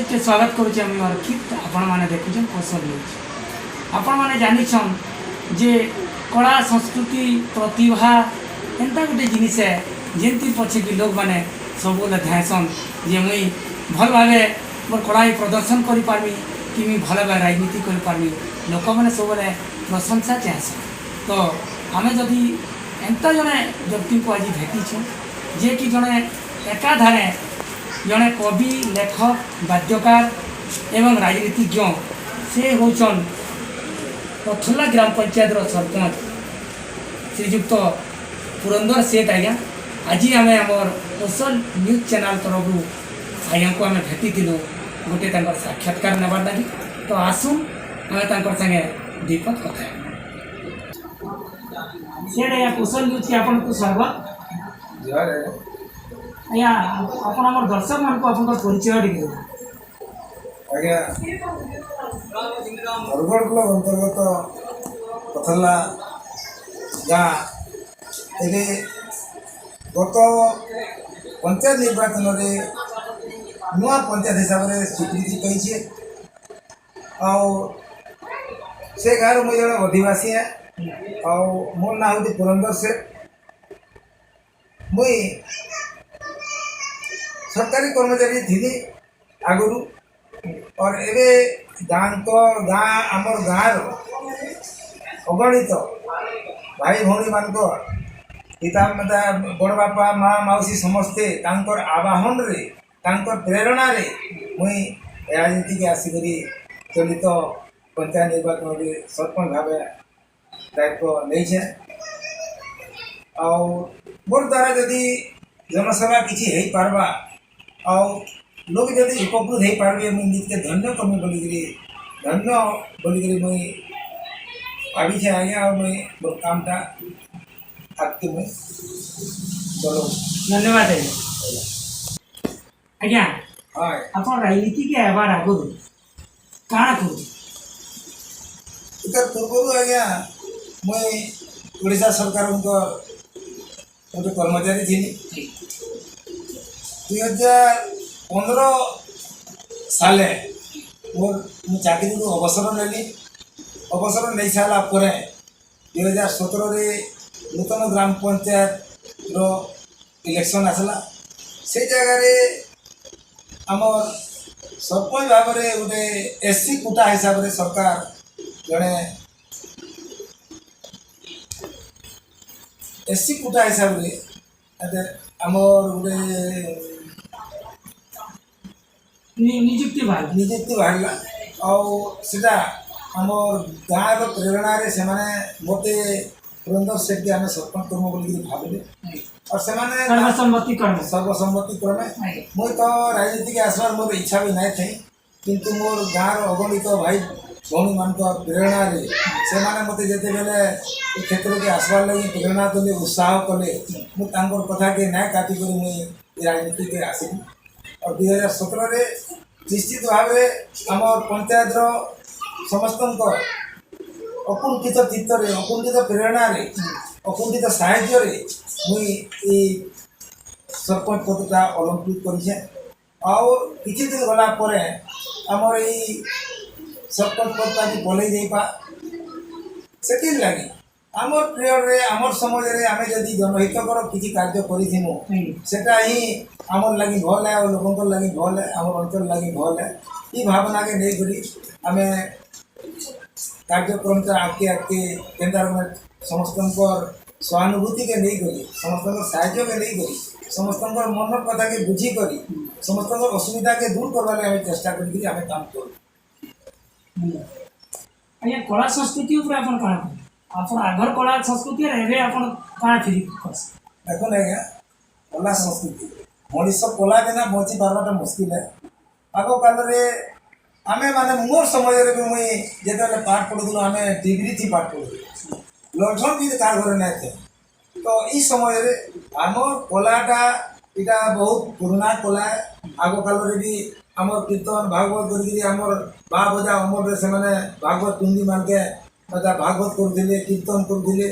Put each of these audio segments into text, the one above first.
के स्वागत करुचे आम अर्कित आपण मैंने देखुन कौशल न्यूज। आपण मैंने जानिछन जे कला संस्कृति प्रतिभा एंता गोटे जिनिस है जेमती पछे कि लोग मैंने सब ध्यान जे मुई भल भाव मोर कला प्रदर्शन कर पार्मी कि मुई भल भाव राजनीति कर पार्मी लोक मैंने सब प्रशंसा चाहसन। तो आम जदि एंता जड़े व्यक्ति को आज भेटी जे कि जड़े एकाधारे जड़े कवि लेखक वाद्यकार एवं राजनीतिज्ञ से होचन पथुला ग्राम पंचायत सरपंच श्रीजुक्त पुरंदर सेठ आज्ञा। आज आम आमर कौशल न्यूज चैनल तरफ आज्ञा को आम भेटी गोटे साक्षात्कार नेबार लगी। तो आसुन आम संगे दीपक कथा सेठ आज्ञा कौशल न्यूज के आपन को स्वागत। आज्ञा आप दर्शक मान को परिचय टे आज्ञा बरगढ़ ब्लॉक अंतर्गत पथला गाँ ए गत पंचायत निर्वाचन में नुआ पंचायत हिसाब से स्वीकृति पाई से गाँव मुझे जड़े अधिवासी है मोर ना हूँ पुरंदर सेठ। मुई सरकारी कर्मचारी थी आगुरी और एवे गाँ आमर गाँव अगणित भाई भौणी मान पिता माता बड़ बापा माँ मौसी समस्ते आवाहन रे प्रेरणा रे मुई राजनीति के आसिक चलित पंचायत निर्वाचन में सरपंच भाव दायित्व नहीं मोर द्वारा जदि जनसेवा किसी हो पार्बा लोग जदि उपकृत हो पारे मुझे निजके धन्य कमी बोलिकी धन्य बोलिकी मुई भावी आज्ञा और मुई मोर कामटा आगे मुई चलो। धन्यवाद आज्ञा। हाँ आप राजनीति के आवार आगु काण करू इतर पूर्व आज्ञा मुई ओडिशा सरकार गोटे कर्मचारी थी 2015 साले मोर चाकरी को अवसर नेली। अवसर नहीं सारा 2017 रे नूतन ग्राम पंचायत रो इलेक्शन आसला। से जगह आमर सरपंच भाव में गोटे एससी कोटा हिसाब से सरकार जड़े एससी कोटा हिसाब से आमर गोटे निजुक्ति बाहरला आउटा आमर गाँव प्रेरणा से मते पुरंदर सेठ के आम सरपंच कर्म बोल भाविले और सर्वसम्मति क्रमे मुझे तो राजनीति के आसबार मोर इच्छा भी नहीं थी किंतु मोर गाँव अगणित भाई भौणी मान प्रेरणा से मत जिते बेले क्षेत्र के आसबार लगी प्रेरणा देले उत्साह कले मुझे कथा के न्याय काटिक मुझे राजनीति के आसली। और 2017 निश्चित भाव आम पंचायत समस्त अकुंठित चित्त अकुंठित प्रेरणा अकुंठित साहाय्य मुई सरपंच पदटा अलंकृत करे और किसी दिन गलापर आमर ये सरपंच पदटा भी बोले जाइपा से लगी आमर प्रिय आमर समाज में आम जदि जनहितकर किसी कार्य करा ही आमर लगी भल है और लोक लगी भल है आमर अंचल लगी भल है ये भावना के नहीं करी आम कार्यक्रम आगे आगे केन्द्र में समस्त सहानुभूति के नहीं करी समस्त साहाय्य के नहीं करी समस्त मन कथा के बुझी करी समस्त असुविधा के दूर करवार आम चेष्टा करी आम काम कर। कला संस्कृति आप आगर कला संस्कृति देखो आज्ञा कला संस्कृति मनीष कला बिना बची पार्टा मुस्किल है। आग काल आम माने मोर समय भी मुई जो पाठ पढ़ुलु आम डिग्री थी पाठ पढ़ु लठन भी तार घर नहीं थे। तो इस समय आम कलाटा यहाँ बहुत पुराना कला है। आग काल भी आमर कीर्तन भागवत करमर बा बजा अमर से भागवत टुंडी मानके भागवत करुले कीर्तन करुले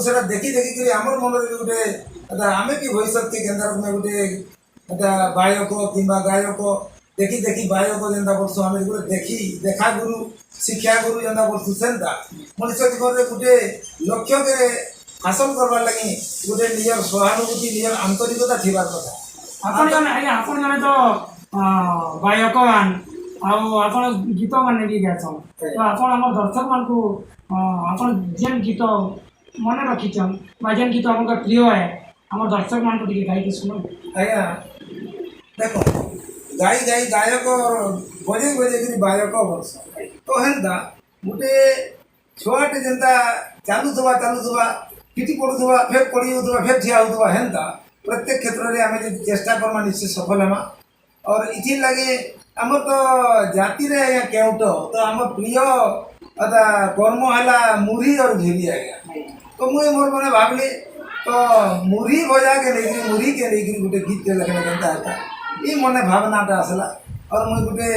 से देखी देखिक आमर मन भी गोटे आम भी भविष्य के केन्द्र में गोटे गायक कि गायक ଦେଖି ଦେଖି ବାୟକ ଯେନ୍ତା ବର୍ଷ ଆମେ ଗୋଟେ ଦେଖି ଦେଖା ଗୁରୁ ଶିକ୍ଷା ଗୁରୁ ଯେନ୍ତା ବର୍ଷ ସେନ୍ତା ମଣିଷ ଜୀବନରେ ଗୋଟେ ଲକ୍ଷ୍ୟକେ ହାସଲ କରବାର୍ ଲାଗି ଗୋଟେ ନିଜର ସହାନୁଭୂତି ନିଜର ଆନ୍ତରିକତା ଥିବାର କଥା। ଆପଣ ଜଣେ ଆଜ୍ଞା ଆପଣ ଜଣେ ତ ଗାୟକମାନ ଆଉ ଆପଣ ଗୀତ ମାନେ ବି ଗାଇଛନ୍ ତ ଆପଣ ଆମର ଦର୍ଶକ ମାନଙ୍କୁ ଆପଣ ଯେନ୍ ଗୀତ ମନେ ରଖିଛନ୍ ବା ଯେନ୍ ଗୀତ ଆପଣଙ୍କର ପ୍ରିୟ ହେ আমার দর্শক ମାନଙ୍କୁ ଟିକେ ଗାଇକି ଶୁଣୁ। ଆଜ୍ଞା ଦେଖ ଗାଇ ଗାଇ ଗାୟକ ବଜେଇ ବଜେଇକିରି ବାୟକ ବର୍ଷ ତ ହେନ୍ତା ଗୋଟେ ଛୁଆଟେ ଯେନ୍ତା ଚାଲୁଥିବା ପିଟି ପଡ଼ୁଥିବା ଫେର୍ ପଡ଼ି ଯାଉଥିବା ଫେର୍ ଠିଆ ହେଉଥିବା ହେନ୍ତା ପ୍ରତ୍ୟେକ କ୍ଷେତ୍ରରେ ଆମେ ଯଦି ଚେଷ୍ଟା କର୍ମା ନିଶ୍ଚୟ ସଫଳ ହେମା। और इथिर लगे आमर तो जाति रे आज्ञा केउट तो आम प्रिय कर्म है मुढ़ी और झिली आज्ञा तो मुझे मोर मैंने भावली तो मुढ़ी भजा के लेकिन मुढ़ी के लेकिन गोटे गीत के लगे केनता है ये मन भावनाटा आसला और मुझे गोटे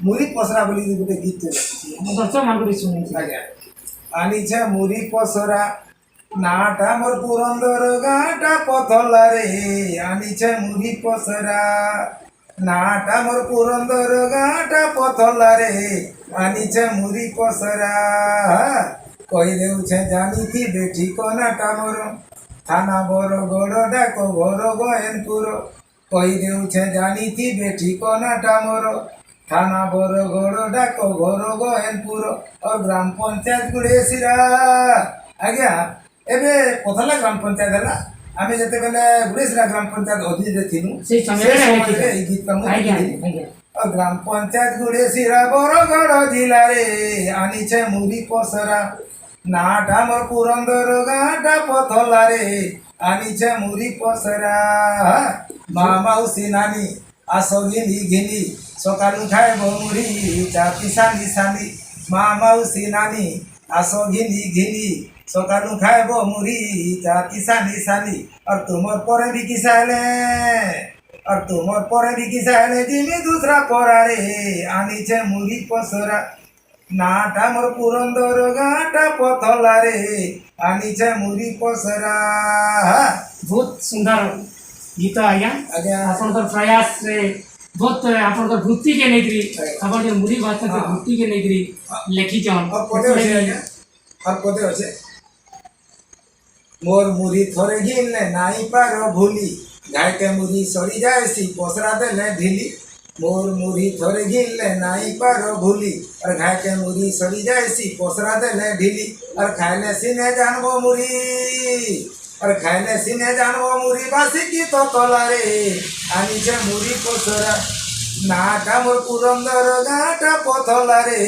मुढ़ी पसरा बोली गोटे गीत दर्शक मान शुणी आज्ञा आनी छे मुढ़ी पसरा नाटा मोर पुरंदर गाटा पथला रे आनी छे मुढ़ी पसरा नाटा मोर पुरंदर गाटा पथला रे आनी छे मुढ़ी पसरा कही देउ छे जानी थी बेटी को नाटा मोर थाना बर गड़ डाको घर गोयनपुर कही देउ छे जानी थी बेटी को नाटा मोर थाना बर गड़ डाको घर गोयनपुर और ग्राम पंचायत गुड़ेसिरा आज्ञा एबे पथला ग्राम पंचायत है आमे जते बेले गुड़ेसिरा ग्राम पंचायत अधीन रे थिनु से समय रे ई गीत का आज्ञा और ग्राम पंचायत गुड़ेसिरा बरगड़ जिला रे आनी छे मुढ़ी पसरा नाटा मोर पुरंदर गाटा पथला रे आनी छे मुढ़ी पसरा माउसी नानी आसो घिनी घिनी सकालू खाइब मुढ़ी चापी सानी सानी माउसी नानी आसो घिनी घिनी सकालू खाइब मुढ़ी चापी सानी सानी और तुमर परे भी किसाले और तुमर परे भी किसाले जिमी दूसरा परा रे आनी छे मुढ़ी पसरा नाटा मोर पुरंदर गाटा पथला रे आनी छे मुढ़ी पसरा। बहुत सुंदर गीत आज्ञा आज्ञा आपनकर प्रयास रे बहुत आपनकर वृत्ति के नेकरी आपन जे मुढ़ी भाषा के वृत्ति के नेकरी लेखी जन और पदे होचे आज्ञा और पदे होचे मोर मुढ़ी थोड़े घिनले नाई पार भूली गाय के मुढ़ी सड़ी जाए सी पसरा देले ढीली मोर मुढ़ी थोड़े घिनले नाई पार भूली और गाय के मुढ़ी सड़ी जाए सी पसरा देले ढीली और खाइले सीने जानबो मुढ़ी और खाइले सीने जानबो मुढ़ी बासी की तो तला रे आनी छे मुढ़ी पसरा नाटा मोर पुरंदर गाटा पथला रे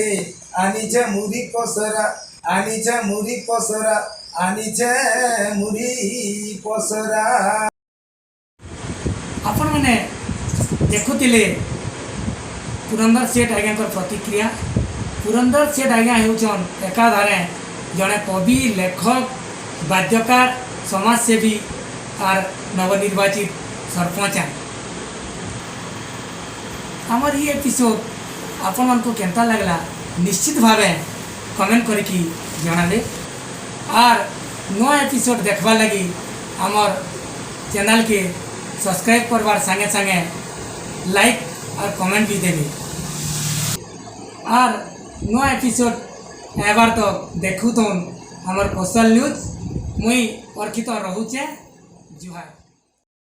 आनी छे मुढ़ी पसरा आनी छे मुढ़ी पसरा आनी छे मुढ़ी पसरा। आपण मैंने देखुले पुरंदर सेठ आज्ञा प्रतिक्रिया पुरंदर सेठ आज्ञा होचन एकाधारे जड़े कवि लेखक वाद्यकार समाजसेवी और नवनिर्वाचित सरपंच आमर ये एपिसोड आपण मन को केंता लगला निश्चित भावे कमेंट करके जनाबे और नया एपिसोड देखवा लगी आमर चैनल के सब्सक्राइब करवार संगे संगे लाइक और कमेंट भी देवे और नया एपिसोड एबार तो देखू तो हमार कौशल न्यूज मुई अर्खित रोचे जुहार।